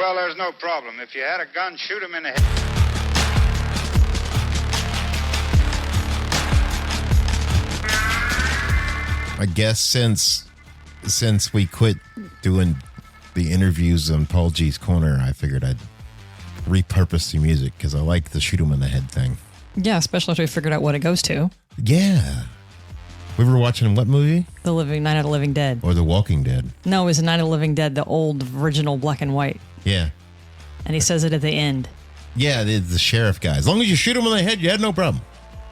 Well, there's no problem. If you had a gun, shoot him in the head. I guess since we quit doing the interviews on Paul G's Corner, I figured I'd repurpose the music because I like the shoot him in the head thing. Yeah, especially after we figured out what it goes to. Yeah. We were watching what movie? The Night of the Living Dead. Or The Walking Dead. No, it was The Night of the Living Dead, the old original black and white. Yeah. And he says it at the end. Yeah, the sheriff guy. As long as you shoot him in the head, you had no problem.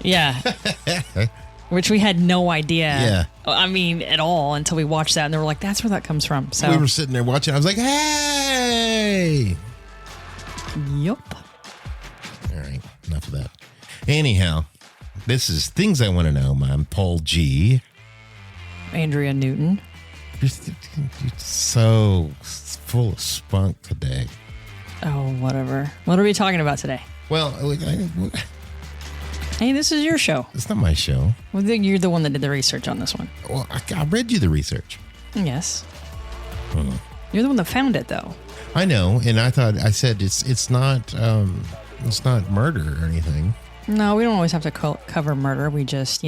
Yeah. Which we had no idea. Yeah. I mean, at all until we watched that and they were like, that's where that comes from. So we were sitting there watching. I was like, hey. Yup. All right. Enough of that. Anyhow, this is Things I Want to Know. I'm Paul G. Andrea Newton. You're so full of spunk today. Oh, whatever. What are we talking about today? Well, Hey, this is your show. It's not my show. Well, you're the one that did the research on this one. Well, I read you the research. Yes. You're the one that found it, though. I know, and I said it's not murder or anything. No, we don't always have to cover murder. We just,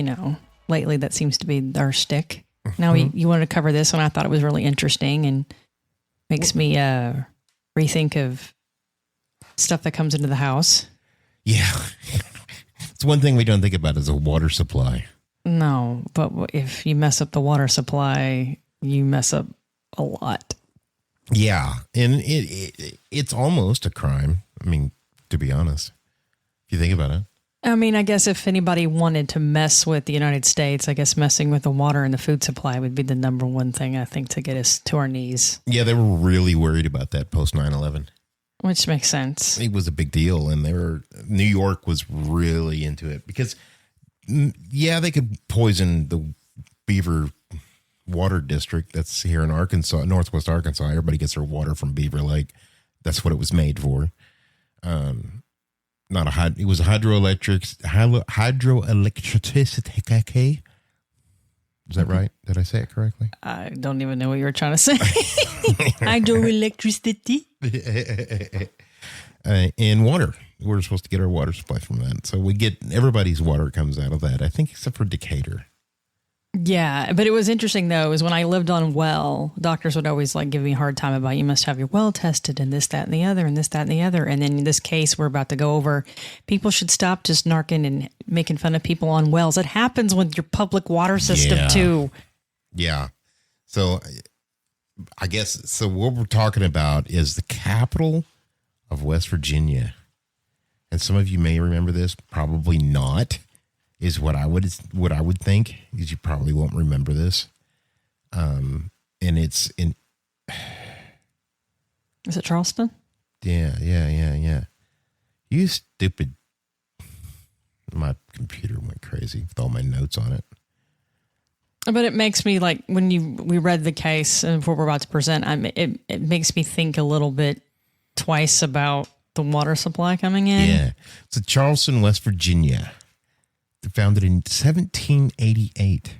lately that seems to be our stick. Now you wanted to cover this one. I thought it was really interesting and makes me rethink of stuff that comes into the house. Yeah. It's one thing we don't think about is a water supply. No, but if you mess up the water supply, you mess up a lot. Yeah, and it's almost a crime. I mean, to be honest, if you think about it. I mean, I guess if anybody wanted to mess with the United States, I guess messing with the water and the food supply would be the number one thing, I think, to get us to our knees. Yeah, they were really worried about that post 9/11. Which makes sense. It was a big deal, and New York was really into it because, yeah, they could poison the Beaver Water District that's here in Arkansas, Northwest Arkansas. Everybody gets their water from Beaver Lake. That's what it was made for. It was a hydroelectricity. Is that right? Did I say it correctly? I don't even know what you were trying to say. Hydroelectricity. And water. We're supposed to get our water supply from that. So everybody's water comes out of that, I think, except for Decatur. Yeah, but it was interesting, though, is when I lived on well, doctors would always give me a hard time about you must have your well tested and this, that, and the other, and this, that, and the other. And then in this case we're about to go over, people should stop just narking and making fun of people on wells. It happens with your public water system, too. Yeah. So I guess, what we're talking about is the capital of West Virginia. And some of you may remember this, probably not. Is what I would think is you probably won't remember this, and it's in. Is it Charleston? Yeah. You stupid! My computer went crazy with all my notes on it. But it makes me when we read the case and before we're about to present, it makes me think a little bit twice about the water supply coming in. Yeah, it's Charleston, West Virginia. Founded in 1788.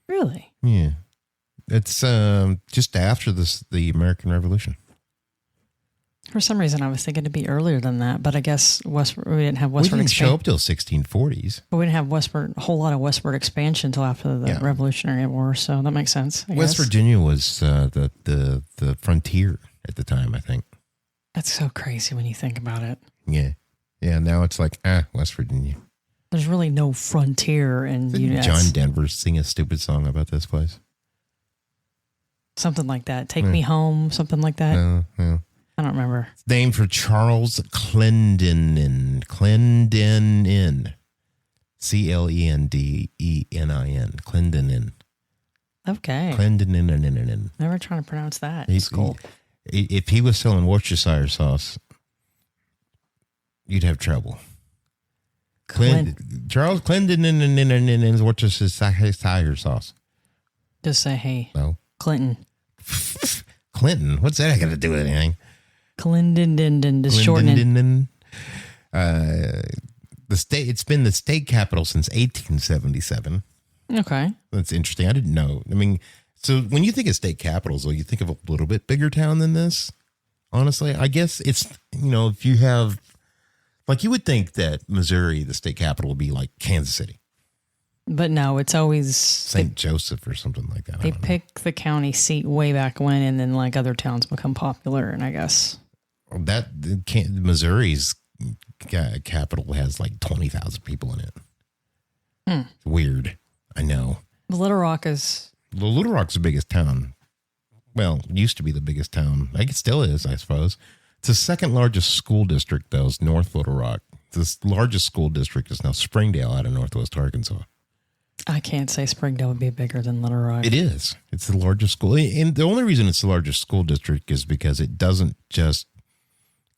Really? Yeah. It's just after the American Revolution. For some reason, I was thinking it'd be earlier than that, but I guess we didn't have westward expansion. We didn't show up till 1640s. But we didn't have a whole lot of westward expansion until after the Revolutionary War, so that makes sense. West Virginia was the frontier at the time, I think. That's so crazy when you think about it. Yeah. Yeah, now it's West Virginia. There's really no frontier in Didn't John Denver sing a stupid song about this place? Something like that. Take Me Home, something like that. No. I don't remember. It's named for Charles Clendenin. Clendenin. Clendenin. Clendenin. Okay. Clendenin. Never trying to pronounce that in school. If he was selling Worcestershire sauce, you'd have trouble. Charles Clendenin Worcestershire sauce. Just say, hey. No. Clinton. Clinton? What's that got to do with anything? Clinton, just shortening. It's been the state capital since 1877. Okay. That's interesting. I didn't know. I mean, so when you think of state capitals, though, you think of a little bit bigger town than this. Honestly, I guess it's, if you have, like, you would think that Missouri, the state capital, would be like Kansas City. But no, it's always St. Joseph or something like that. They pick the county seat way back when, and then like other towns become popular. And I guess Missouri's capital has like 20,000 people in it. It's weird. I know. Little Rock is. Little Rock's the biggest town. Well, used to be the biggest town. Like it still is, I suppose. It's the second largest school district, though, is North Little Rock. The largest school district is now Springdale out of Northwest Arkansas. I can't say Springdale would be bigger than Little Rock. It is. It's the largest school. And the only reason it's the largest school district is because it doesn't just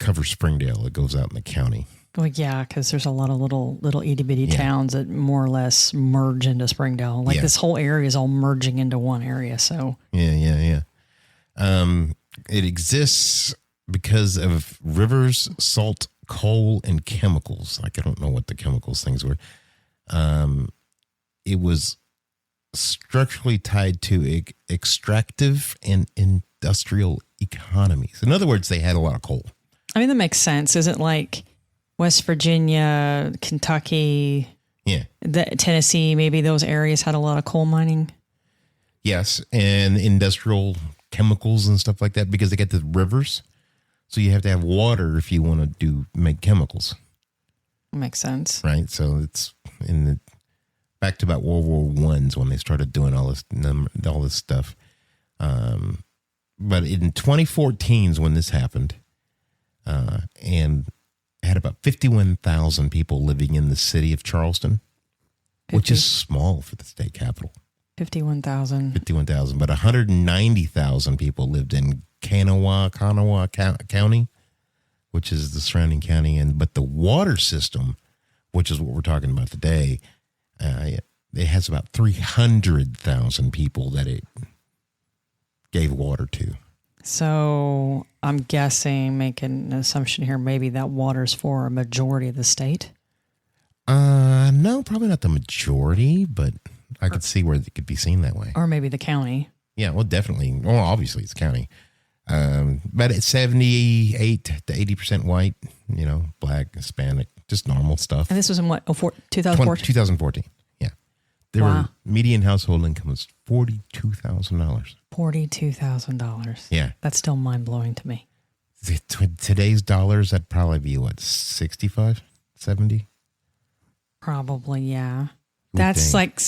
cover Springdale. It goes out in the county. Well, yeah, because there's a lot of little itty bitty towns that more or less merge into Springdale. Like this whole area is all merging into one area. So yeah. It exists because of rivers, salt, coal, and chemicals. Like I don't know what the chemicals things were. It was structurally tied to extractive and industrial economies. In other words, they had a lot of coal. I mean, that makes sense. Isn't like West Virginia, Kentucky, Tennessee, maybe those areas had a lot of coal mining? Yes, and industrial chemicals and stuff like that because they get the rivers. So you have to have water if you want to make chemicals. Makes sense. Right? So it's back to about World War I's when they started doing all this stuff. But in 2014 is when this happened. And had about 51,000 people living in the city of Charleston, which is small for the state capital. 51,000. But 190,000 people lived in Kanawha County, which is the surrounding county. But the water system, which is what we're talking about today, it has about 300,000 people that it gave water to. So I'm guessing, making an assumption here, maybe that water's for a majority of the state? No, probably not the majority, but I could see where it could be seen that way. Or maybe the county. Yeah, well, definitely. Well, obviously it's county. But it's 78 to 80% white, black, Hispanic, just normal stuff. And this was in what, 2014? 2014, yeah. Median household income was $42,000. $42,000. Yeah. That's still mind-blowing to me. Today's dollars, that'd probably be, 65, 70? Probably, yeah. That's like,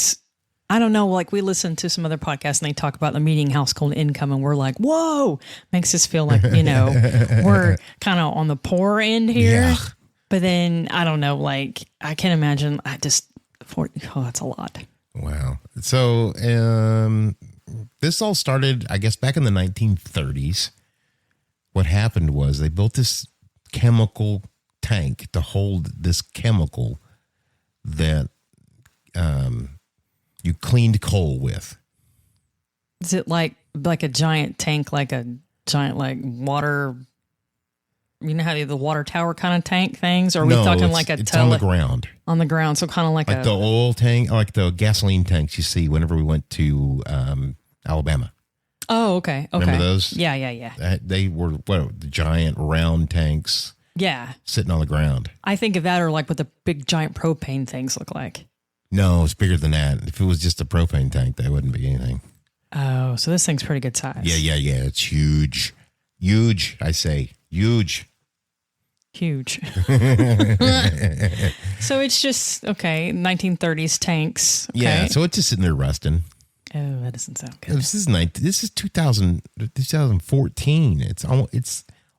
I don't know, like we listen to some other podcasts and they talk about the median household income and we're like, whoa, makes us feel like, we're kind of on the poor end here. Yeah. But then, I don't know, like I can imagine, that's a lot. Wow. So this all started, I guess, back in the 1930s. What happened was they built this chemical tank to hold this chemical that you cleaned coal with. Is it like a giant tank, like a giant water? You know how they have the water tower kind of tank things? Or are we talking like it's on the ground? On the ground, so kind of like the oil tank, like the gasoline tanks you see whenever we went to Alabama. Oh, okay. Remember those? Yeah. They were the giant round tanks. Yeah. Sitting on the ground. I think of that or like what the big giant propane things look like. No, it's bigger than that. If it was just a propane tank, that wouldn't be anything. Oh, so this thing's pretty good size. Yeah. It's huge. Huge, I say. Huge. So it's just, 1930s tanks. Okay. Yeah, so it's just sitting there rusting. Oh, that doesn't sound good. This is 2014. It's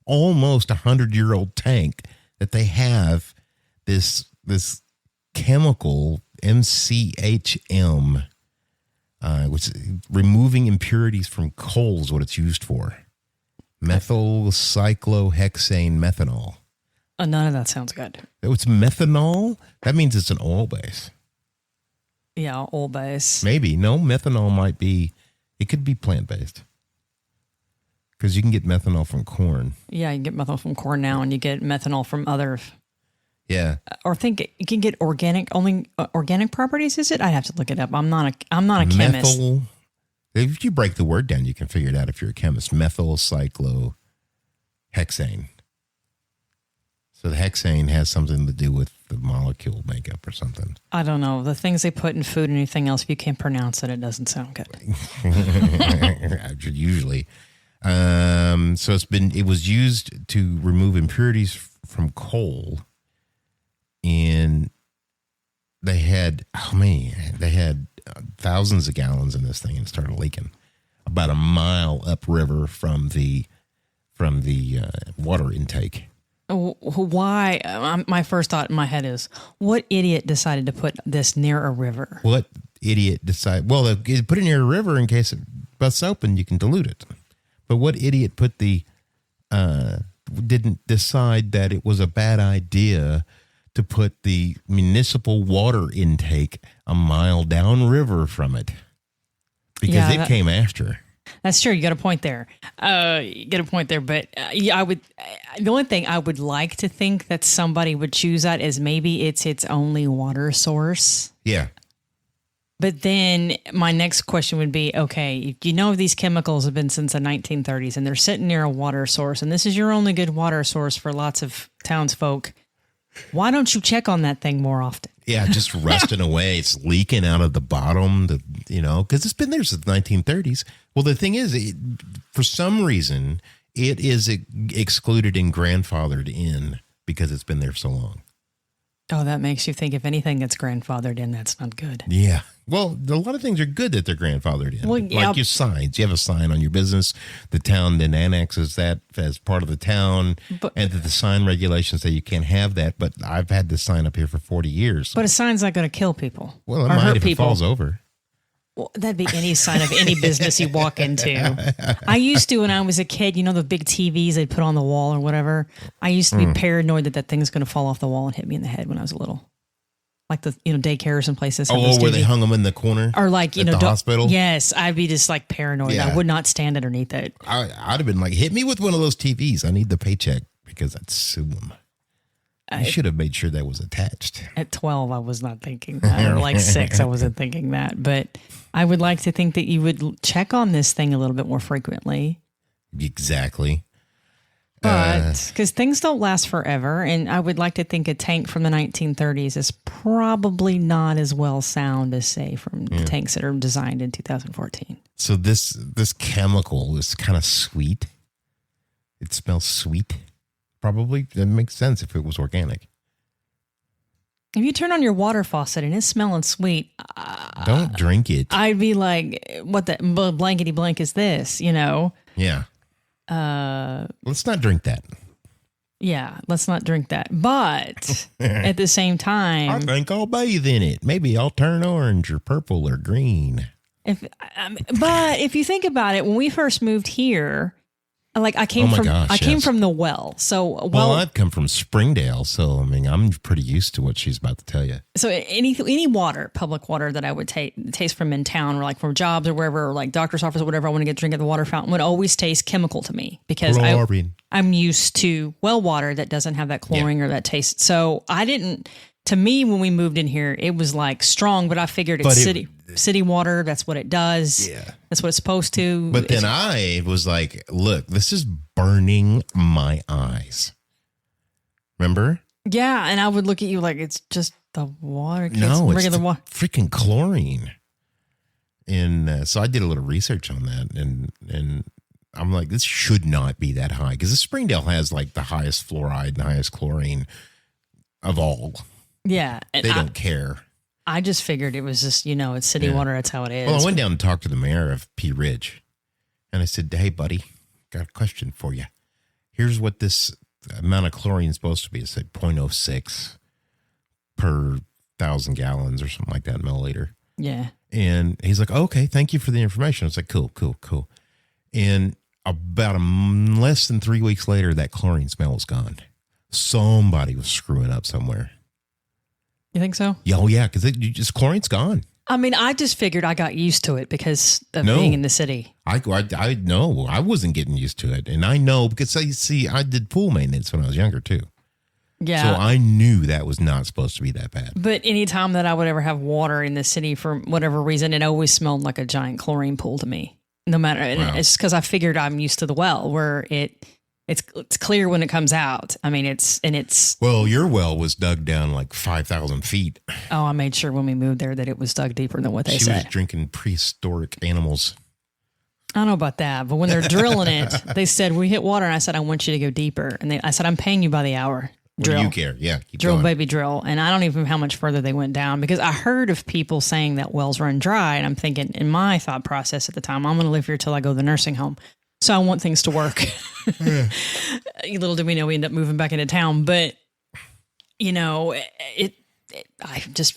almost 100-year-old tank that they have this chemical MCHM, which is removing impurities from coal is what it's used for. Methyl cyclohexane methanol. None of that sounds good. It's methanol? That means it's an oil base. Yeah, oil base. Maybe. No, methanol might be, it could be plant-based. Because you can get methanol from corn. Yeah, you can get methanol from corn now, and you get methanol from other. Yeah. Or think you can get organic properties, is it? I'd have to look it up. I'm not a chemist. Methyl, if you break the word down, you can figure it out if you're a chemist. Methyl cyclohexane hexane. So the hexane has something to do with the molecule makeup or something. I don't know. The things they put in food and anything else, if you can't pronounce it, it doesn't sound good. Usually. So it was used to remove impurities from coal. And they had, thousands of gallons in this thing and it started leaking about a mile upriver from the water intake. Why? My first thought in my head is, what idiot decided to put this near a river? What idiot decided? Well, they put it near a river in case it busts open, you can dilute it. But what idiot didn't decide that it was a bad idea to put the municipal water intake a mile downriver from it? Because it came after. That's true. You got a point there. But I would. The only thing I would like to think that somebody would choose that is maybe it's its only water source. Yeah. But then my next question would be, okay, you know these chemicals have been since the 1930s and they're sitting near a water source, and this is your only good water source for lots of townsfolk. Why don't you check on that thing more often? Yeah, just rusting away. It's leaking out of the bottom, because it's been there since the 1930s. Well, the thing is, for some reason, it is excluded and grandfathered in because it's been there so long. Oh, that makes you think if anything that's grandfathered in, that's not good. Yeah. Well, a lot of things are good that they're grandfathered in. Well, yeah. Like your signs. You have a sign on your business. The town then annexes that as part of the town. And that the sign regulations say you can't have that. But I've had this sign up here for 40 years. But a sign's not going to kill people. Well, it might if it falls over. Well, that'd be any sign of any business you walk into. I used to, when I was a kid, the big TVs they put on the wall or whatever. I used to be paranoid that thing's going to fall off the wall and hit me in the head when I was little. Like the, daycares and places. Oh, where they hung them in the corner? Or like, at the hospital? Yes, I'd be just like paranoid. Yeah. I would not stand underneath it. I'd have been like, hit me with one of those TVs. I need the paycheck because I'd sue them. I should have made sure that was attached. At 12, I was not thinking that. Or like 6, I wasn't thinking that. But I would like to think that you would check on this thing a little bit more frequently. Exactly. But because things don't last forever, and I would like to think a tank from the 1930s is probably not as well sound as, say, from the tanks that are designed in 2014. So this chemical is kind of sweet. It smells sweet. Probably. That makes sense if it was organic. If you turn on your water faucet and it's smelling sweet, don't drink it. I'd be like, what the blankety blank is this, Yeah. Let's not drink that. Yeah, let's not drink that. But at the same time, I think I'll bathe in it. Maybe I'll turn orange or purple or green. But if you think about it, when we first moved here, like I came from the well. So I've come from Springdale, so I'm pretty used to what she's about to tell you. So any water, public water that I would taste from in town, or like from jobs or wherever, or like doctor's office or whatever, I want to get a drink at the water fountain, would always taste chemical to me because I'm used to well water that doesn't have that chlorine or that taste. So to me, when we moved in here, it was like strong, but I figured it's city water. That's what it does. Yeah. That's what it's supposed to. But then I was like, look, this is burning my eyes. Remember? Yeah. And I would look at you like it's just the water. No, it's regular water. Freaking chlorine. And so I did a little research on that. And I'm like, this should not be that high. Because the Springdale has like the highest fluoride and the highest chlorine of all. Yeah. They don't care. I just figured it was just, it's city water. That's how it is. Well, I went down and talked to the mayor of Pea Ridge. And I said, hey, buddy, got a question for you. Here's what this amount of chlorine is supposed to be. It said 0.06 per 1,000 gallons or something like that, milliliter. Yeah. And he's like, okay, thank you for the information. I was like, cool. And about less than 3 weeks later, that chlorine smell was gone. Somebody was screwing up somewhere. You think so? Oh, yeah, because chlorine's gone. I mean, I just figured I got used to it because of being in the city. I know. I wasn't getting used to it. And I know because I did pool maintenance when I was younger, too. Yeah. So I knew that was not supposed to be that bad. But anytime that I would ever have water in the city for whatever reason, it always smelled like a giant chlorine pool to me. No matter, it's because I figured I'm used to the well where it it's clear when it comes out. I mean, it's Well, your well was dug down like 5,000 feet. I made sure when we moved there that it was dug deeper than what they She said. was drinking prehistoric animals. I don't know about that, but when they're drilling it, they said, we hit water. And I said, I want you to go deeper. And I said, I'm paying you by the hour. Drill. What do you care? Yeah. Keep Drill, going. baby, drill. And I don't even know how much further they went down because I heard of people saying that wells run dry. And I'm thinking in my thought process at the time, I'm going to live here till I go to the nursing home. So I want things to work. Little did we know we end up moving back into town. But, you know,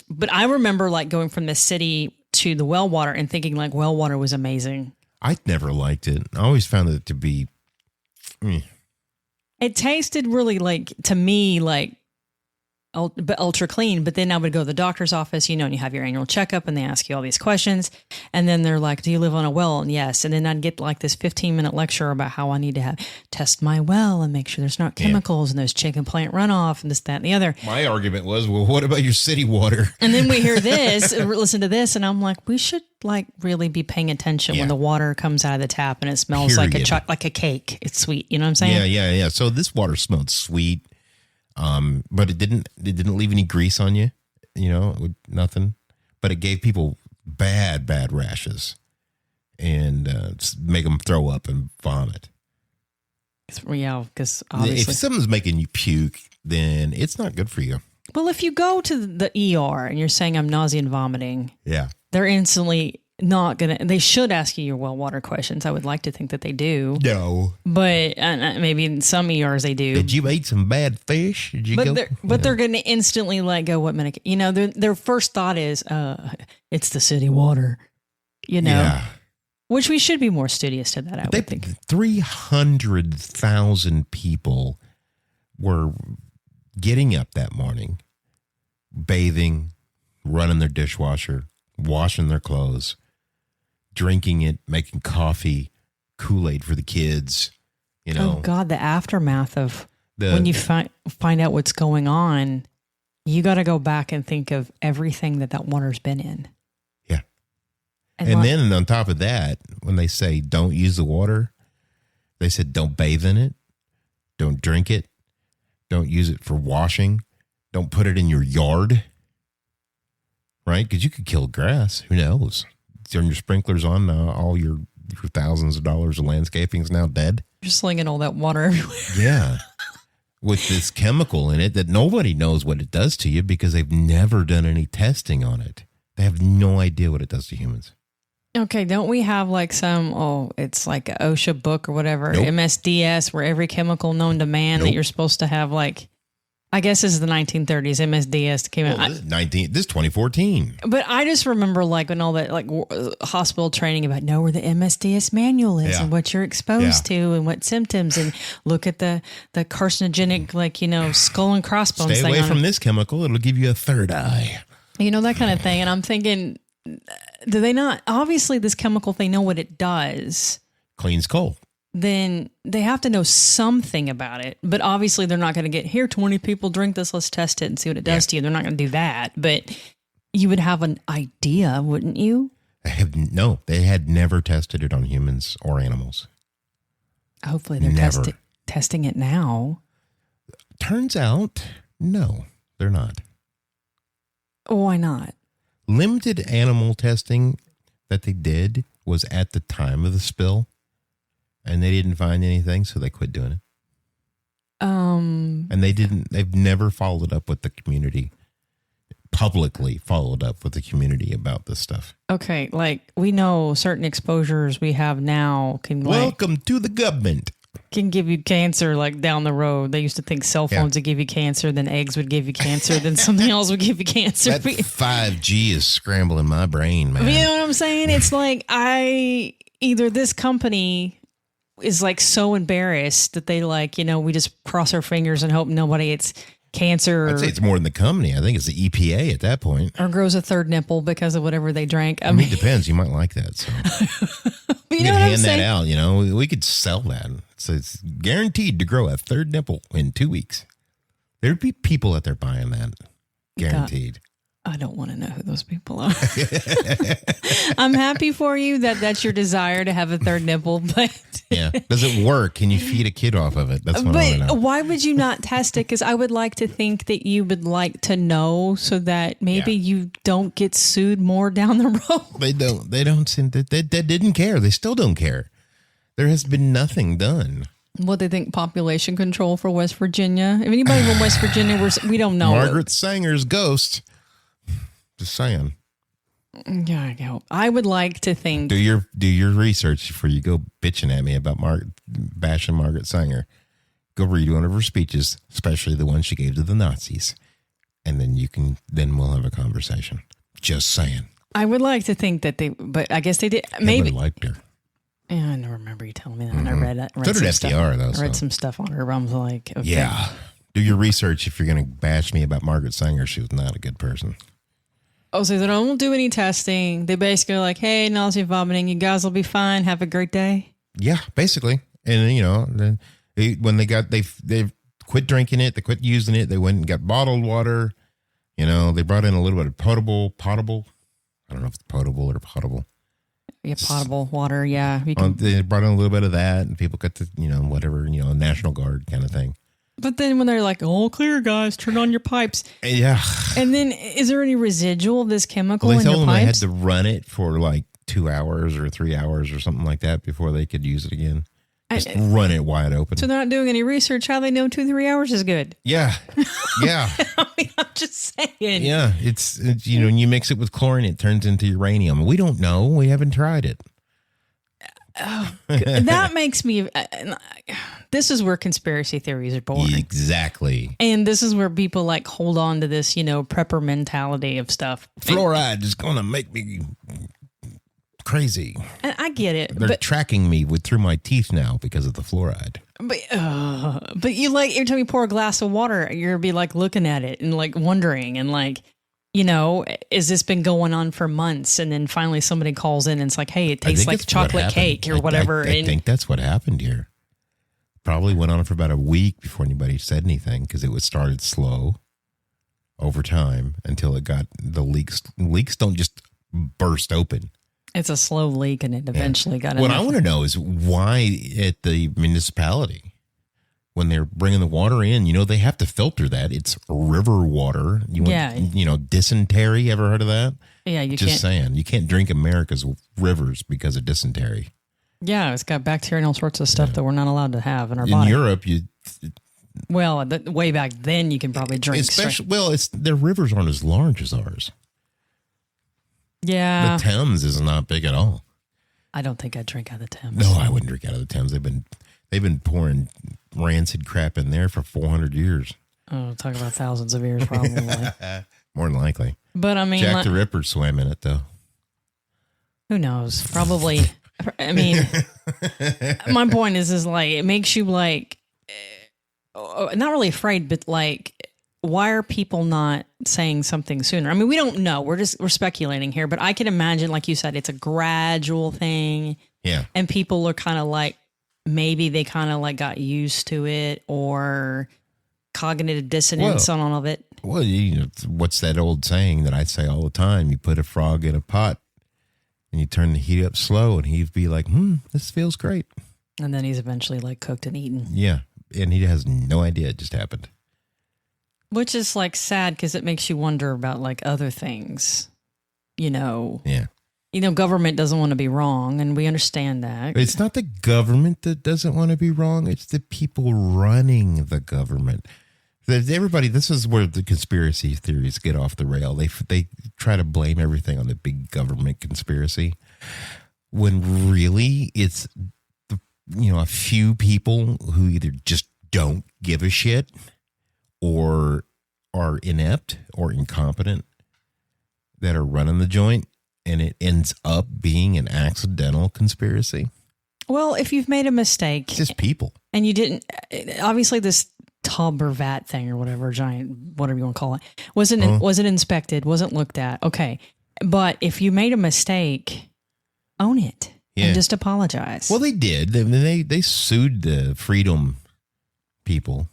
but I remember like going from the city to the well water and thinking like well water was amazing. I never liked it. I always found it to be. It tasted really like, to me, like ultra clean. But then I would go to the doctor's office, you know, and you have your annual checkup and they ask you all these questions. And then they're like, do you live on a well? And yes. And then I'd get like this 15-minute lecture about how I need to test my well and make sure there's not chemicals and there's chicken plant runoff and this, that, and the other. My argument was, well, what about your city water? And then we hear this, listen to this. And I'm like, we should like really be paying attention when the water comes out of the tap and it smells like a cake. It's sweet. You know what I'm saying? Yeah. So this water smelled sweet. But it didn't leave any grease on you, you know, nothing, but it gave people bad rashes and, make them throw up and vomit. Yeah. Because obviously if something's making you puke, then it's not good for you. Well, if you go to the ER and you're saying I'm nausea and vomiting, they're instantly not going to, they should ask you your well water questions. I would like to think that they do. No. But maybe in some ERs they do. Did you eat some bad fish? Did you They're going to instantly let go what medication. You know, their first thought is, it's the city water, you know. Yeah. Which we should be more studious to that, I would think. 300,000 people were getting up that morning, bathing, running their dishwasher, washing their clothes, drinking it, making coffee, Kool-Aid for the kids, you know. Oh, God, the aftermath of when you find out what's going on, you got to go back and think of everything that water's been in. Yeah. And then on top of that, when they say don't use the water, they said don't bathe in it, don't drink it, don't use it for washing, don't put it in your yard, right? Because you could kill grass. Who knows? Turn your sprinklers on, all your thousands of dollars of landscaping is now dead. You're slinging all that water everywhere. Yeah. With this chemical in it that nobody knows what it does to you because they've never done any testing on it. They have no idea what it does to humans. Okay, don't we have like it's like an OSHA book or whatever, nope. MSDS, where every chemical known to man that you're supposed to have like, I guess this is the 1930s, MSDS came out. This is 2014. But I just remember like when all that like hospital training about know where the MSDS manual is and what you're exposed to and what symptoms and look at the carcinogenic, like, you know, skull and crossbones Stay thing. away from this chemical. It'll give you a third eye. You know, that kind of thing. And I'm thinking, do they not? Obviously, this chemical, if they know what it does. Cleans coal. Then they have to know something about it. But obviously, they're not going to get, here, 20 people drink this, let's test it and see what it does to you. They're not going to do that. But you would have an idea, wouldn't you? They had never tested it on humans or animals. Hopefully, they're testing it now. Turns out, no, they're not. Why not? Limited animal testing that they did was at the time of the spill. And they didn't find anything, so they quit doing it. And they've never followed up with the community, publicly followed up with the community about this stuff. Okay, like we know certain exposures we have now can Welcome to the government. Can give you cancer like down the road. They used to think cell phones would give you cancer, then eggs would give you cancer, then something else would give you cancer. That 5G is scrambling my brain, man. You know what I'm saying? It's like either this company is like so embarrassed that they like, you know, we just cross our fingers and hope nobody gets cancer. I'd say it's more than the company. I think it's the EPA at that point. Or grows a third nipple because of whatever they drank. I mean, it depends. You might like that. So you know what I'm hand saying? that out. You know, we could sell that. So it's guaranteed to grow a third nipple in 2 weeks. There'd be people out there buying that. Guaranteed. I don't want to know who those people are. I'm happy for you that that's your desire to have a third nipple, but Yeah. Does it work? Can you feed a kid off of it? That's what I want to know. Why would you not test it? Because I would like to think that you would like to know so that maybe you don't get sued more down the road. They don't seem that they didn't care. They still don't care. There has been nothing done. What they think population control for West Virginia? If anybody from West Virginia, we don't know. Margaret Sanger's ghost. Just saying. Yeah, I would like to think. Do your research before you go bitching at me about bashing Margaret Sanger. Go read one of her speeches, especially the one she gave to the Nazis, and then we'll have a conversation. Just saying. I would like to think that but I guess they did. Maybe liked her. Yeah, I don't remember you telling me that. I read So did FDR, though. I read some stuff on her. I was like, okay. Yeah. Do your research if you're going to bash me about Margaret Sanger. She was not a good person. Oh, so they don't do any testing. They basically are like, hey, nausea, vomiting, you guys will be fine. Have a great day. Yeah, basically. And, when they quit drinking it, they quit using it, they went and got bottled water. They brought in a little bit of potable. I don't know if it's potable or potable. Yeah, potable water. Yeah. They brought in a little bit of that, and people got the, whatever, National Guard kind of thing. But then when they're like, all clear, guys, turn on your pipes. Yeah. And then is there any residual of this chemical in your pipes? They told them they had to run it for like 2 hours or 3 hours or something like that before they could use it again. Just run it wide open. So they're not doing any research how they know 2-3 hours is good. Yeah. Yeah. I'm just saying. Yeah. It's when you mix it with chlorine, it turns into uranium. We don't know. We haven't tried it. Oh, that makes me. This is where conspiracy theories are born. Exactly. And this is where people like hold on to this, prepper mentality of stuff. Fluoride is going to make me crazy. And I get it. They're tracking me through my teeth now because of the fluoride. But you're every time you pour a glass of water, you're be like looking at it and like wondering and like, has this been going on for months? And then finally somebody calls in and it's like, hey, it tastes like chocolate cake or whatever. I think that's what happened here. Probably went on for about a week before anybody said anything because it was started slow over time until it got the leaks. Leaks don't just burst open. It's a slow leak and it eventually got. What I want to know is why at the municipality, when they're bringing the water in, they have to filter that. It's river water. Dysentery. Ever heard of that? Yeah, you just saying. You can't drink America's rivers because of dysentery. Yeah, it's got bacteria and all sorts of stuff that we're not allowed to have in our body. In Europe, way back then, you can probably drink. Their rivers aren't as large as ours. Yeah, the Thames is not big at all. I don't think I'd drink out of the Thames. No, I wouldn't drink out of the Thames. They've been pouring rancid crap in there for 400 years. Oh, talk about thousands of years, probably. More than likely. But I mean, Jack the Ripper swam in it, though. Who knows? Probably. I mean, my point is like it makes you like not really afraid, but like, why are people not saying something sooner? I mean, we don't know. We're speculating here, but I can imagine, like you said, it's a gradual thing. Yeah, and people are kind of like. Maybe they kind of like got used to it or cognitive dissonance on all of it. Well, what's that old saying that I say all the time? You put a frog in a pot and you turn the heat up slow and he'd be like, this feels great. And then he's eventually like cooked and eaten. Yeah. And he has no idea it just happened. Which is like sad because it makes you wonder about like other things, Yeah. Government doesn't want to be wrong, and we understand that. It's not the government that doesn't want to be wrong. It's the people running the government. Everybody, this is where the conspiracy theories get off the rail. They try to blame everything on the big government conspiracy, when really it's a few people who either just don't give a shit or are inept or incompetent that are running the joint. And it ends up being an accidental conspiracy. Well, if you've made a mistake. It's just people. And you didn't, obviously this tub or vat thing or whatever, giant, whatever you want to call it, wasn't inspected, wasn't looked at. Okay. But if you made a mistake, own it and just apologize. Well, they did. They sued the Freedom people.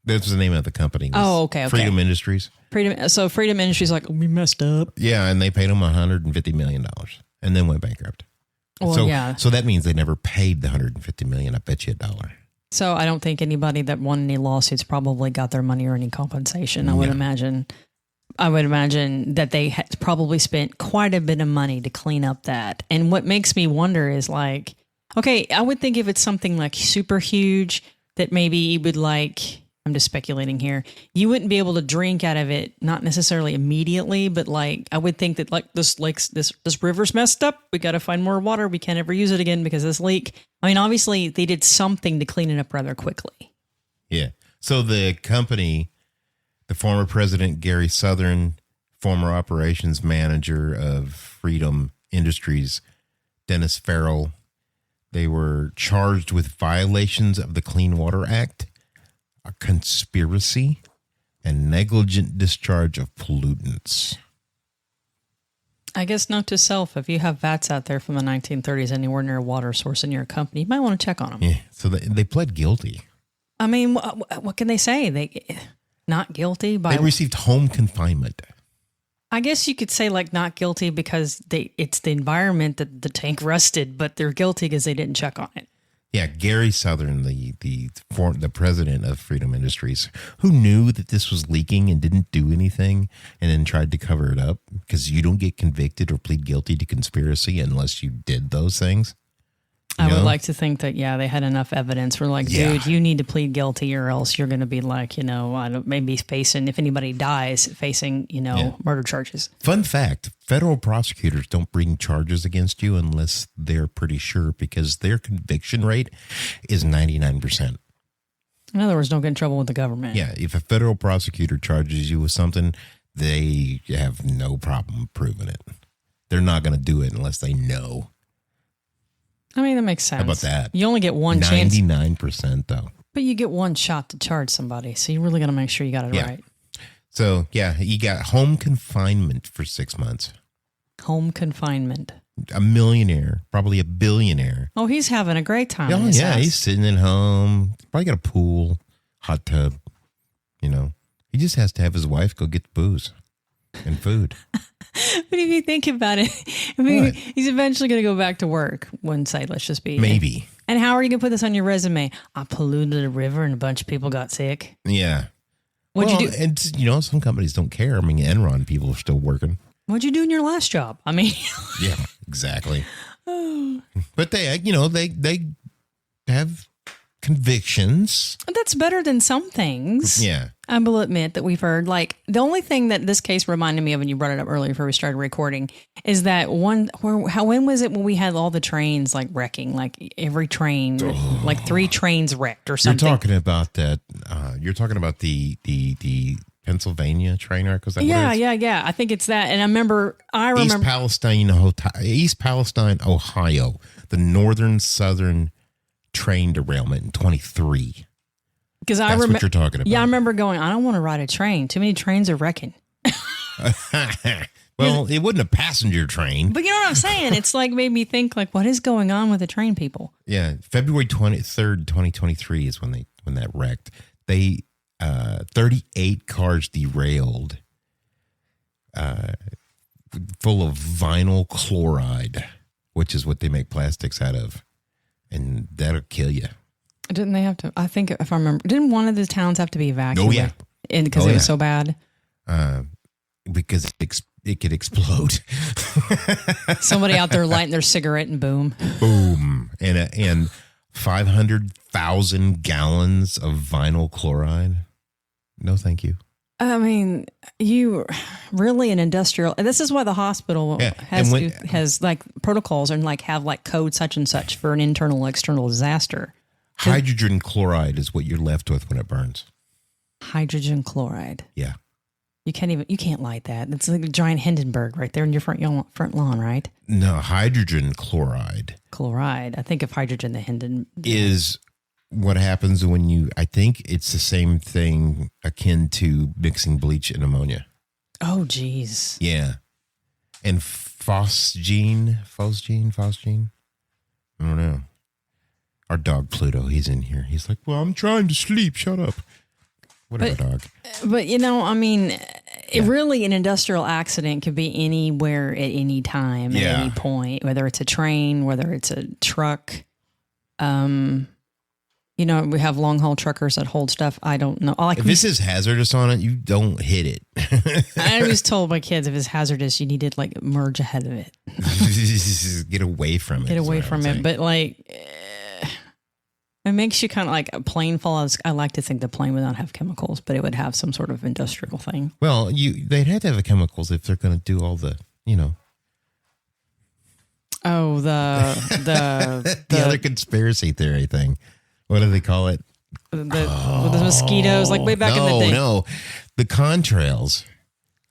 That's the name of the company. Oh, okay. Freedom Industries. So Freedom Industries like, we messed up. Yeah, and they paid them $150 million and then went bankrupt. Well, yeah. So that means they never paid the $150 million. I bet you $1. So I don't think anybody that won any lawsuits probably got their money or any compensation. I would imagine that they had probably spent quite a bit of money to clean up that. And what makes me wonder is like, okay, I would think if it's something like super huge that maybe you would like, I'm just speculating here, you wouldn't be able to drink out of it, not necessarily immediately, but like I would think that like this river's messed up. We got to find more water. We can't ever use it again because of this leak. I mean, obviously they did something to clean it up rather quickly. Yeah. So the company, the former president, Gary Southern, former operations manager of Freedom Industries, Dennis Farrell, they were charged with violations of the Clean Water Act, a conspiracy, and negligent discharge of pollutants. I guess note to self, if you have vats out there from the 1930s anywhere near a water source in your company, you might want to check on them. Yeah, so they pled guilty. I mean, what can they say? They not guilty by... They received home confinement. I guess you could say like not guilty because it's the environment that the tank rusted, but they're guilty because they didn't check on it. Yeah, Gary Southern, the president of Freedom Industries, who knew that this was leaking and didn't do anything and then tried to cover it up because you don't get convicted or plead guilty to conspiracy unless you did those things. I would like to think that, yeah, they had enough evidence. We're like, Yeah. dude, you need to plead guilty or else you're going to be like, maybe facing, if anybody dies, facing, murder charges. Fun fact, federal prosecutors don't bring charges against you unless they're pretty sure because their conviction rate is 99%. In other words, don't get in trouble with the government. Yeah, if a federal prosecutor charges you with something, they have no problem proving it. They're not going to do it unless they know. I mean, that makes sense. How about that? You only get one chance. 99% though. But you get one shot to charge somebody. So you really got to make sure you got it right. So, yeah, you got home confinement for 6 months. Home confinement. A millionaire, probably a billionaire. Oh, he's having a great time. Oh, yeah, he's sitting at home. Probably got a pool, hot tub. He just has to have his wife go get the booze and food. But if you think about it, he's eventually going to go back to work one side. Let's just be. Maybe. And how are you going to put this on your resume? I polluted a river and a bunch of people got sick. Yeah. What'd you do? And, some companies don't care. I mean, Enron people are still working. What'd you do in your last job? I mean. Yeah, exactly. But they have convictions. That's better than some things. Yeah. I will admit that we've heard, like, the only thing that this case reminded me of, and you brought it up earlier before we started recording, is that when was it when we had all the trains, like, wrecking? Like, every train, like 3 trains wrecked or something. You're talking about that, you're talking about the Pennsylvania train wreck? Was that Yeah. I think it's that. And I remember. East Palestine, Ohio, the northern southern train derailment in 23. Because That's what you're talking about. Yeah, I remember going, I don't want to ride a train. Too many trains are wrecking. Well, it wasn't a passenger train. But you know what I'm saying? It's like made me think, like, what is going on with the train people? Yeah, February 23rd, 2023 is when that wrecked. They 38 cars derailed, full of vinyl chloride, which is what they make plastics out of, and that'll kill you. Didn't they have to? I think if I remember, didn't one of the towns have to be evacuated? Oh yeah, because it was so bad. Because it could explode. Somebody out there lighting their cigarette and boom, and 500,000 gallons of vinyl chloride. No, thank you. I mean, you really an industrial. This is why the hospital has like protocols and like have like code such and such for an internal external disaster. Hydrogen chloride is what you're left with when it burns. Hydrogen chloride. Yeah. You can't light that. It's like a giant Hindenburg right there in your front lawn, right? No, hydrogen chloride. Chloride. I think of hydrogen, the Hindenburg. Is what happens when I think it's the same thing akin to mixing bleach and ammonia. Oh, geez. Yeah. And phosgene. I don't know. Our dog Pluto, he's in here. He's like, well, I'm trying to sleep. Shut up. Whatever, dog. But, I mean, really an industrial accident could be anywhere at any time, at any point, whether it's a train, whether it's a truck. We have long haul truckers that hold stuff. I don't know. If this is hazardous on it, you don't hit it. I always told my kids if it's hazardous, you need to like merge ahead of it. Get away from it. Get away from it. But it makes you kind of like a plane fall out. I like to think the plane would not have chemicals, but it would have some sort of industrial thing. Well, they'd have to have the chemicals if they're going to do all the, Oh, the other conspiracy theory thing. What do they call it? With the mosquitoes, like way back in the day. No, the contrails.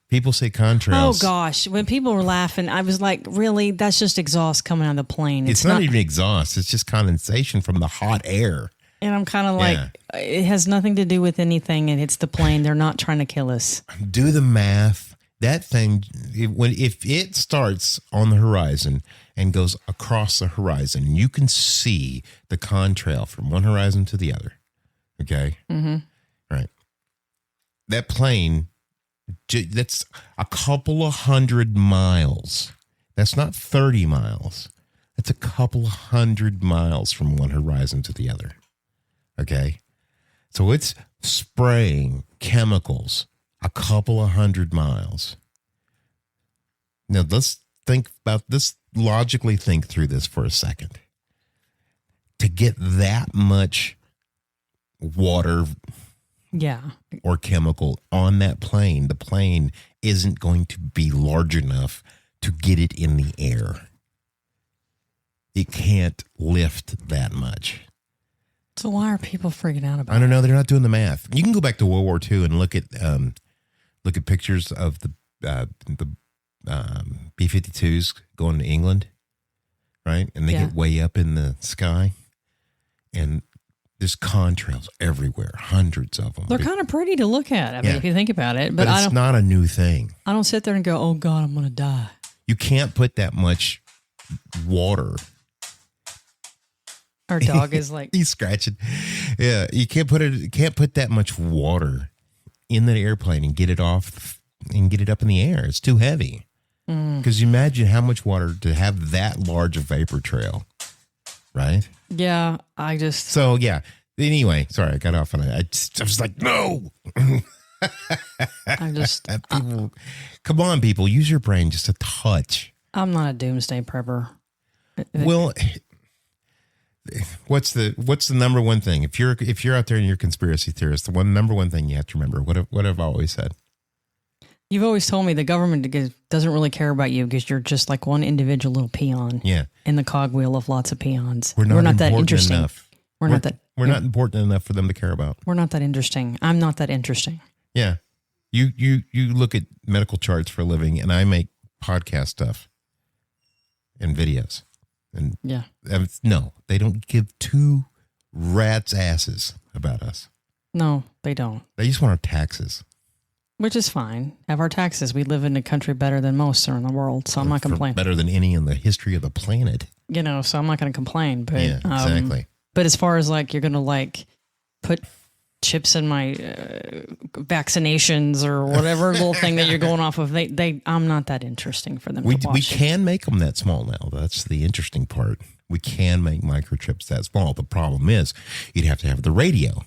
People say contrails. Oh gosh, when people were laughing, I was like, "Really? That's just exhaust coming out of the plane." It's not even exhaust; it's just condensation from the hot air. And I'm kind of like, it has nothing to do with anything, and it's the plane. They're not trying to kill us. Do the math. That thing, if it starts on the horizon and goes across the horizon, you can see the contrail from one horizon to the other. Okay? Mm-hmm. Right. That plane, that's a couple of 100 miles. That's not 30 miles. That's a couple of 100 miles from one horizon to the other. Okay? So it's spraying chemicals a couple of 100 miles. Now, let's think about this, logically think through this for a second. To get that much water or chemical on that plane, the plane isn't going to be large enough to get it in the air. It can't lift that much. So why are people freaking out about it? I don't know. They're not doing the math. You can go back to World War II and look at pictures of the B-52s going to England, right? And they get way up in the sky, and there's contrails everywhere, hundreds of them. They're kind of pretty to look at. I mean, if you think about it, but it's not a new thing. I don't sit there and go, "Oh God, I'm going to die." You can't put that much water. Our dog is like he's scratching. Yeah, you can't put that much water in the airplane and get it off and get it up in the air. It's too heavy. Because you imagine how much water to have that large a vapor trail, right? Yeah, So yeah. Anyway, sorry, I got off on it. I was like, no. Come on, people, use your brain just a touch. I'm not a doomsday prepper. Well, what's the number one thing? If you're out there and you're a conspiracy theorist, the number one thing you have to remember, what have I always said? You've always told me the government doesn't really care about you because you're just like one individual little peon in the cogwheel of lots of peons. We're not that interesting enough. We're not important enough for them to care about. We're not that interesting. I'm not that interesting. Yeah. You look at medical charts for a living, and I make podcast stuff and videos. And no, they don't give two rats' asses about us. No, they don't. They just want our taxes. Which is fine. Have our taxes. We live in a country better than most are in the world, so I'm not complaining. Better than any in the history of the planet. So I'm not going to complain. But, yeah, exactly. But as far as like you're going to like put chips in my vaccinations or whatever little thing that you're going off of, I'm not that interesting for them to watch. We can make them that small now. That's the interesting part. We can make microchips that small. The problem is you'd have to have the radio.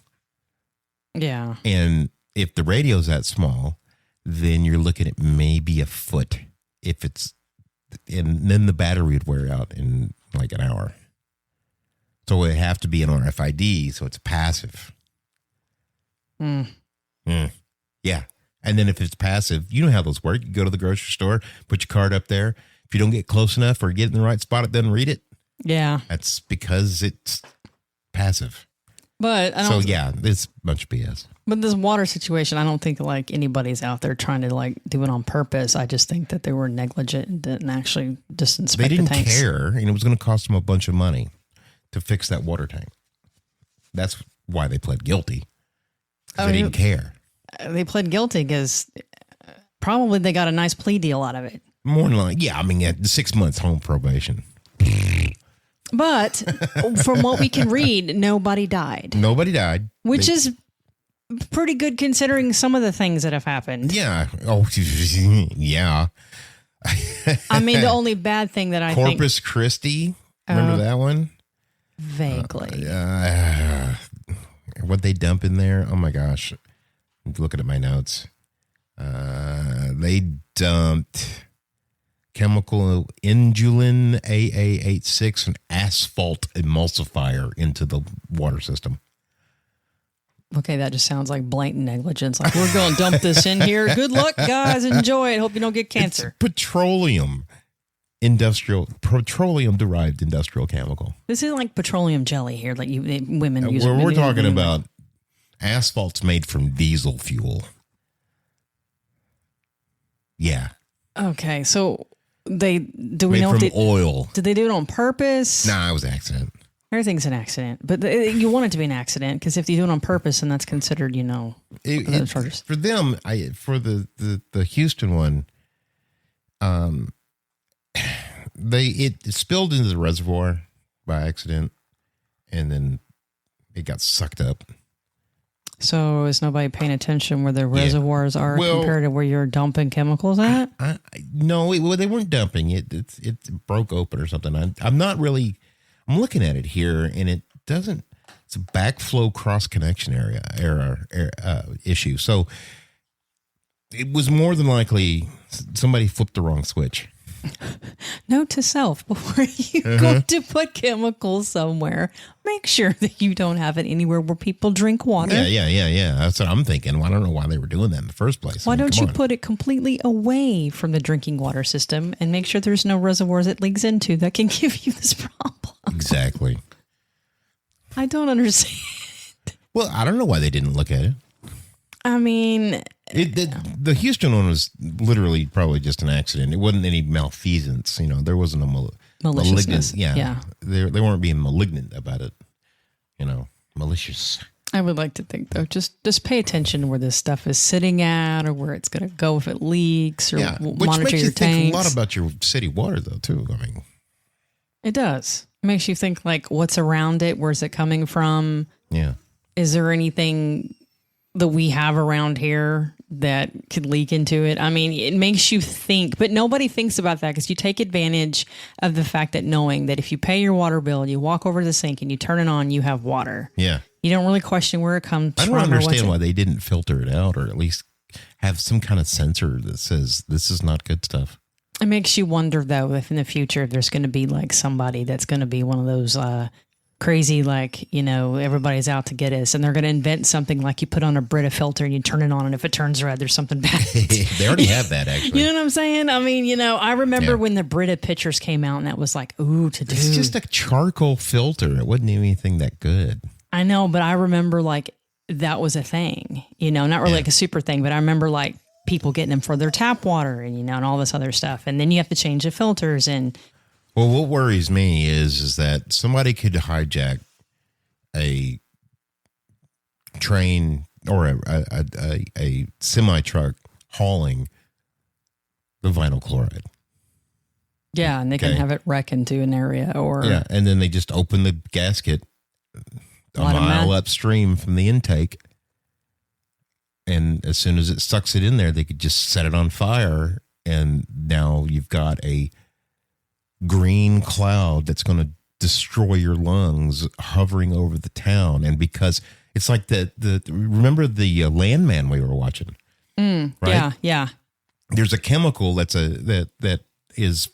Yeah. And if the radio's that small, then you're looking at maybe a foot. And then the battery would wear out in like an hour. So it would have to be an RFID, so it's passive. Yeah. And then if it's passive, you know how those work. You go to the grocery store, put your card up there. If you don't get close enough or get in the right spot, it doesn't read it. Yeah. That's because it's passive. But it's a bunch of BS. But this water situation, I don't think like anybody's out there trying to like do it on purpose. I just think that they were negligent and didn't actually just inspect the tanks. They didn't care, and it was going to cost them a bunch of money to fix that water tank. That's why they pled guilty. They didn't care. They pled guilty because probably they got a nice plea deal out of it. More than like, 6 months home probation. But from what we can read, nobody died. Nobody died. Which is pretty good considering some of the things that have happened. Yeah. Oh, yeah. I mean, the only bad thing that I think Corpus Christi. Remember that one? vaguely. What they dump in there? Oh my gosh! I'm looking at my notes. They dumped chemical indulin AA86 and asphalt emulsifier into the water system. Okay, that just sounds like blatant negligence. Like, we're going to dump this in here. Good luck, guys. Enjoy it. Hope you don't get cancer. It's petroleum derived industrial chemical. This isn't like petroleum jelly here, like women use. We're talking about asphalt's made from diesel fuel. Yeah. Okay, so we made know from oil? Did they do it on purpose? Nah, it was an accident. Everything's an accident, but you want it to be an accident because if you do it on purpose, then that's considered, charges. For them, for the Houston one, it spilled into the reservoir by accident, and then it got sucked up. So is nobody paying attention where the reservoirs are compared to where you're dumping chemicals at? No, they weren't dumping it. It broke open or something. I'm not really. I'm looking at it here, and it doesn't. It's a backflow cross connection issue. So it was more than likely somebody flipped the wrong switch. Note to self: before you go to put chemicals somewhere, make sure that you don't have it anywhere where people drink water. Yeah. That's what I'm thinking. Well, I don't know why they were doing that in the first place. Why don't you put it completely away from the drinking water system and make sure there's no reservoirs it leaks into that can give you this problem? Exactly. I don't understand. Well, I don't know why they didn't look at it. I mean, the Houston one was literally probably just an accident. It wasn't any malfeasance. There wasn't a maliciousness. Yeah. They weren't being malignant about it. Malicious. I would like to think, though, just pay attention to where this stuff is sitting at or where it's going to go if it leaks or which monitor makes your you tanks. think a lot about your city water, though, too. I mean, it does. It makes you think, like, what's around it? Where's it coming from? Yeah. Is there anything that we have around here that could leak into it? I mean, it makes you think, but nobody thinks about that because you take advantage of the fact that knowing that if you pay your water bill, you walk over to the sink and you turn it on, you have water. Yeah. You don't really question where it comes from. I don't understand why they didn't filter it out or at least have some kind of sensor that says this is not good stuff. It makes you wonder, though, if in the future if there's going to be like somebody that's going to be one of those crazy, like, everybody's out to get us, and they're going to invent something like you put on a Brita filter and you turn it on, and if it turns red, there's something bad. They already have that, actually. You know what I'm saying? I mean, I remember when the Brita pictures came out, and that was like, ooh, to do. It's just a charcoal filter. It wasn't anything that good. I know, but I remember like that was a thing. Not really like a super thing, but I remember like people getting them for their tap water and and all this other stuff, and then you have to change the filters and. Well, what worries me is that somebody could hijack a train or a semi truck hauling the vinyl chloride. Yeah, and they can have it wreck into an area and then they just open the gasket a mile upstream from the intake, and as soon as it sucks it in there, they could just set it on fire, and now you've got a green cloud that's going to destroy your lungs hovering over the town. And because it's like remember the Landman we were watching, right? Yeah. There's a chemical that is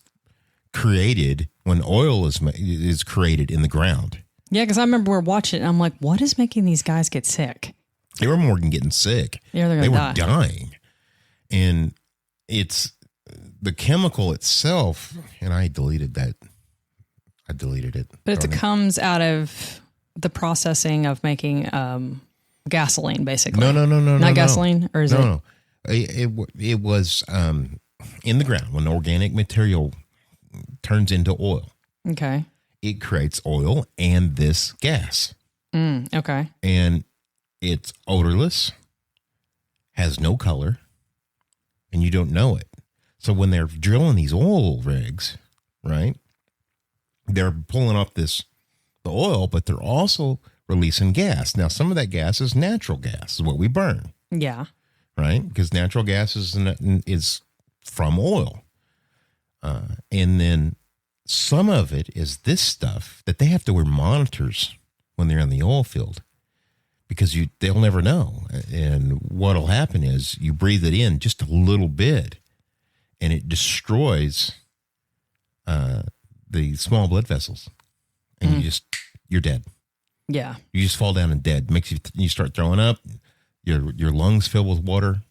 created when oil is created in the ground. Yeah, because I remember we were watching it, and I'm like, what is making these guys get sick? They were more than getting sick. Yeah, they were dying. And it's the chemical itself, and I deleted that. I deleted it. But it comes out of the processing of making gasoline, basically. No. Not gasoline, or is it? No. It was in the ground when organic material turns into oil. Okay. It creates oil and this gas. Okay. And it's odorless, has no color, and you don't know it. So when they're drilling these oil rigs, right, they're pulling up the oil, but they're also releasing gas. Now, some of that gas is natural gas, is what we burn, Yeah. right? Because natural gas is from oil. And then some of it is this stuff that they have to wear monitors when they're in the oil field because they'll never know. And what'll happen is you breathe it in just a little bit and it destroys the small blood vessels. And you're dead. Yeah. You just fall down and dead. You start throwing up. Your lungs fill with water,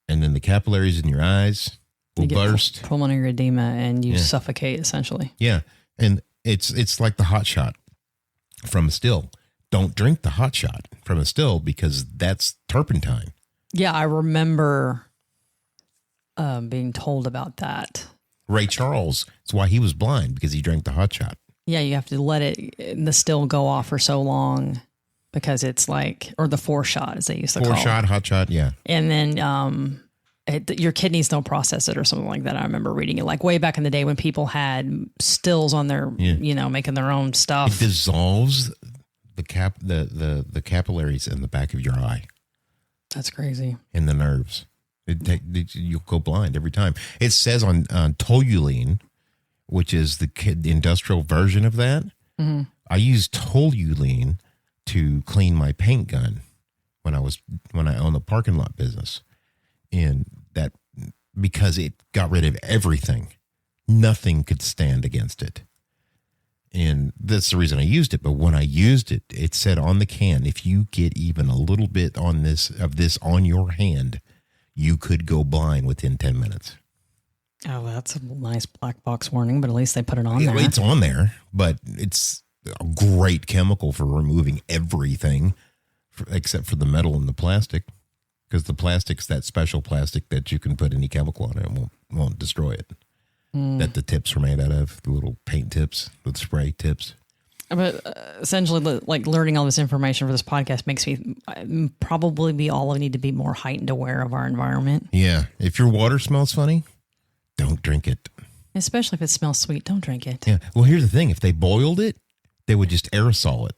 and then the capillaries in your eyes will burst. Pulmonary edema, and you suffocate essentially. Yeah, and it's like the hot shot from a still. Don't drink the hot shot from a still because that's turpentine. Yeah, I remember being told about that. Ray Charles, that's why he was blind, because he drank the hot shot. Yeah, you have to let the still go off for so long because it's like, or the 4-shot as they used to call it. 4-shot, hot shot, yeah. And then your kidneys don't process it or something like that. I remember reading it like way back in the day when people had stills on their, making their own stuff. It dissolves the capillaries in the back of your eye. That's crazy. And the nerves. You'll go blind every time. It says on toluene, which is the industrial version of that. Mm-hmm. I used toluene to clean my paint gun when I owned the parking lot business, and that because it got rid of everything, nothing could stand against it, and that's the reason I used it. But when I used it, it said on the can, if you get even a little bit of this on your hand, you could go blind within 10 minutes. Oh, that's a nice black box warning, but at least they put it on there. It's on there, but it's a great chemical for removing everything except for the metal and the plastic, because the plastic's that special plastic that you can put any chemical on it and won't destroy it. That the tips are made out of, the little paint tips, the spray tips. But essentially, like learning all this information for this podcast makes me probably all I need to be more heightened aware of our environment. Yeah. If your water smells funny, don't drink it. Especially if it smells sweet, don't drink it. Yeah. Well, here's the thing. If they boiled it, they would just aerosolize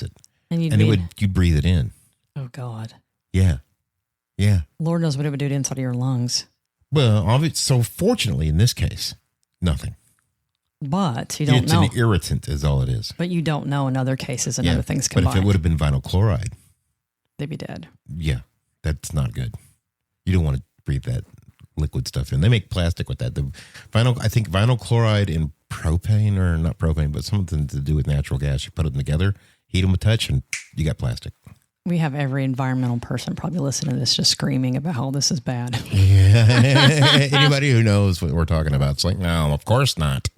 it. And you'd breathe it in. Oh, God. Yeah. Yeah. Lord knows what it would do to inside of your lungs. Well, so fortunately, in this case, nothing. But you don't know. It's an irritant is all it is. But you don't know in other cases and other things combined. But if it would have been vinyl chloride, they'd be dead. Yeah. That's not good. You don't want to breathe that liquid stuff in. They make plastic with that. I think vinyl chloride and propane, or not propane, but something to do with natural gas. You put them together, heat them a touch, and you got plastic. We have every environmental person probably listening to this just screaming about how this is bad. Yeah. Anybody who knows what we're talking about, it's like, no, of course not.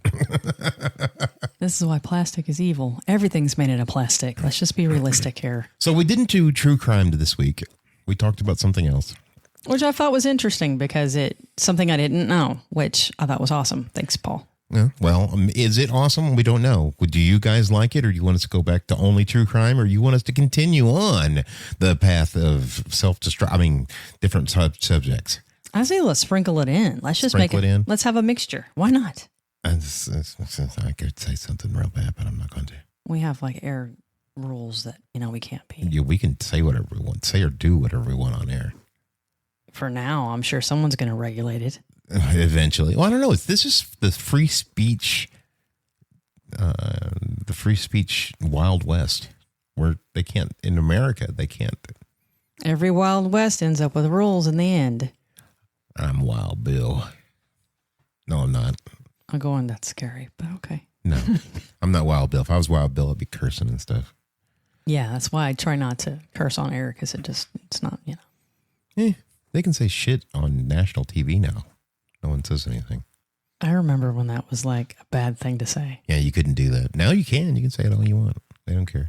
This is why plastic is evil. Everything's made out of plastic. Let's just be realistic here. So we didn't do true crime this week. We talked about something else. Which I thought was interesting because it's something I didn't know, which I thought was awesome. Thanks, Paul. Yeah, well, is it awesome? We don't know. Do you guys like it, or do you want us to go back to only true crime, or you want us to continue on the path of different subjects? I say let's sprinkle it in. Let's just make it in. Let's have a mixture. Why not? I could say something real bad, but I'm not going to. We have like air rules that, we can't be. Yeah, we can say whatever we want, say or do whatever we want on air. For now, I'm sure someone's going to regulate it. Eventually. Well, I don't know. This is the free speech, Wild West, where they can't, in America, they can't. Every Wild West ends up with rules in the end. I'm Wild Bill. No, I'm not. I'm going, that's scary, but okay. No, I'm not Wild Bill. If I was Wild Bill, I'd be cursing and stuff. Yeah, that's why I try not to curse on air, because it's not, They can say shit on national TV now. No one says anything. I remember when that was like a bad thing to say. Yeah, you couldn't do that. Now you can. You can say it all you want. They don't care.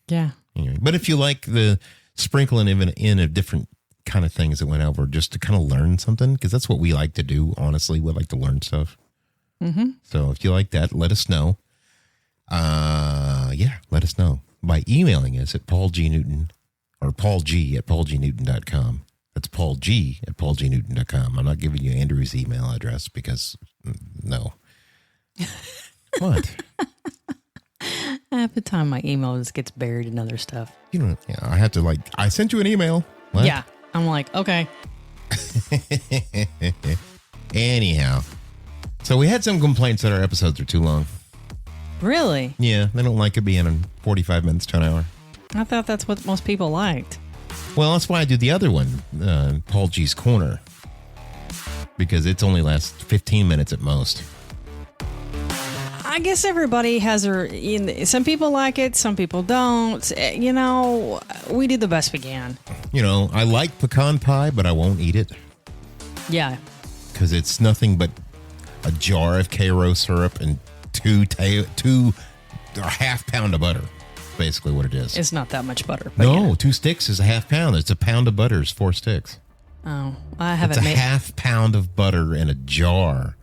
Yeah. Anyway, but if you like the sprinkling in of different kind of things that went over just to kind of learn something, because that's what we like to do, honestly. We like to learn stuff. Mm-hmm. So if you like that, let us know. Let us know by emailing us at Paul G. Newton or Paul G at paulgnewton.com. That's Paul G at paulgnewton.com. I'm not giving you Andrew's email address because no. What? Half the time my email just gets buried in other stuff. You know, yeah, I have to I sent you an email. What? Yeah. I'm like, okay. Anyhow. So we had some complaints that our episodes are too long. Really? Yeah, they don't like it being in 45 minutes to an hour. I thought that's what most people liked. Well, that's why I do the other one, Paul G's Corner. Because it's only lasts 15 minutes at most. I guess everybody has some people like it, some people don't. You know, we do the best we can. You know, I like pecan pie, but I won't eat it. Yeah. Because it's nothing but a jar of Karo syrup and a half pound of butter. Basically what it is. It's not that much butter. But No, yeah. 2 sticks is a half pound. It's a pound of butter is 4 sticks. Oh, I haven't It's a made half pound of butter in a jar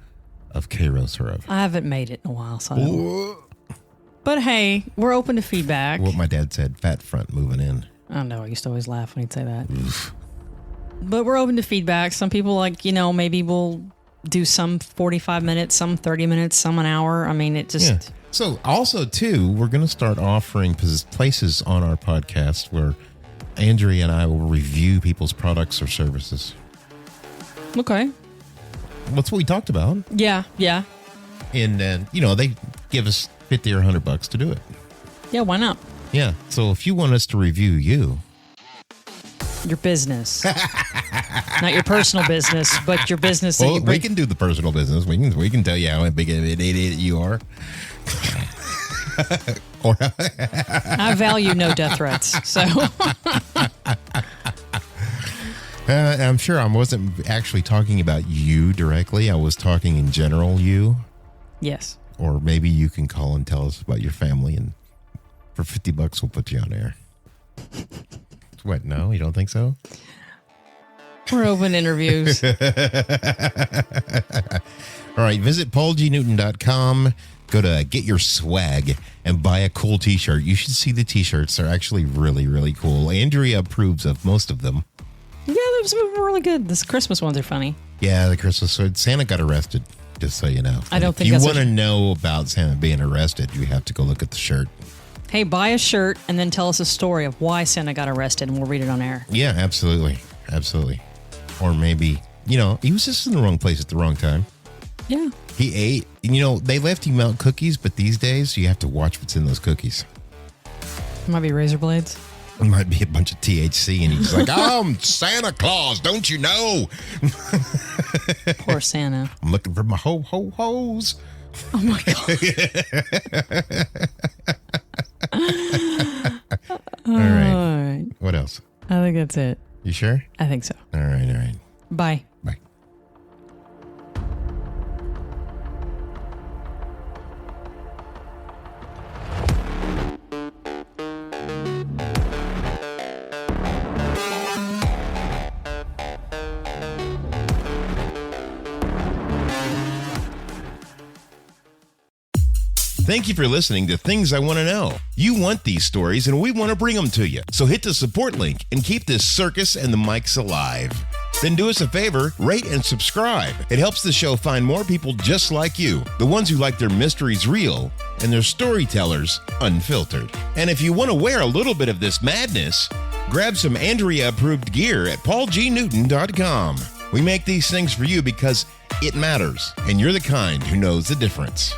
of Karo syrup. I haven't made it in a while, so I don't. But hey, we're open to feedback. What my dad said, fat front moving in. I know, I used to always laugh when he'd say that. But we're open to feedback. Some people maybe we'll do some 45 minutes, some 30 minutes, some an hour. I mean, it just... Yeah. So also, too, we're going to start offering places on our podcast where Andrea and I will review people's products or services. Okay. That's what we talked about. Yeah. And then, they give us $50 or $100 to do it. Yeah, why not? Yeah. So if you want us to review you... Your business. Not your personal business, but your business. Well, we can do the personal business. We can tell you how big of an idiot you are. I value no death threats, so... I'm sure I wasn't actually talking about you directly. I was talking in general, you. Yes. Or maybe you can call and tell us about your family, and for $50 we'll put you on air. What? No, you don't think so? We're open interviews. All right, visit paulgnewton.com. Go to Get Your Swag and buy a cool t-shirt. You should see the t-shirts. They're actually really, really cool. Andrea approves of most of them. Yeah, those are really good. This Christmas ones are funny. Yeah, the Christmas one. Santa got arrested, just so you know. I don't think if that's you want to know about Santa being arrested, you have to go look at the shirt. Hey, buy a shirt and then tell us a story of why Santa got arrested, and we'll read it on air. Yeah, absolutely. Absolutely. Or maybe, he was just in the wrong place at the wrong time. Yeah. He ate, they left him out cookies, but these days you have to watch what's in those cookies. It might be razor blades. It might be a bunch of THC, and he's like, I'm Santa Claus, don't you know? Poor Santa. I'm looking for my ho-ho-hos. Oh, my God. All right. All right. What else? I think that's it. You sure? I think so. All right. Bye. Bye. Thank you for listening to Things I Want to Know. You want these stories, and we want to bring them to you. So hit the support link and keep this circus and the mics alive. Then do us a favor, rate and subscribe. It helps the show find more people just like you, the ones who like their mysteries real and their storytellers unfiltered. And if you want to wear a little bit of this madness, grab some Andrea-approved gear at paulgnewton.com. We make these things for you because it matters, and you're the kind who knows the difference.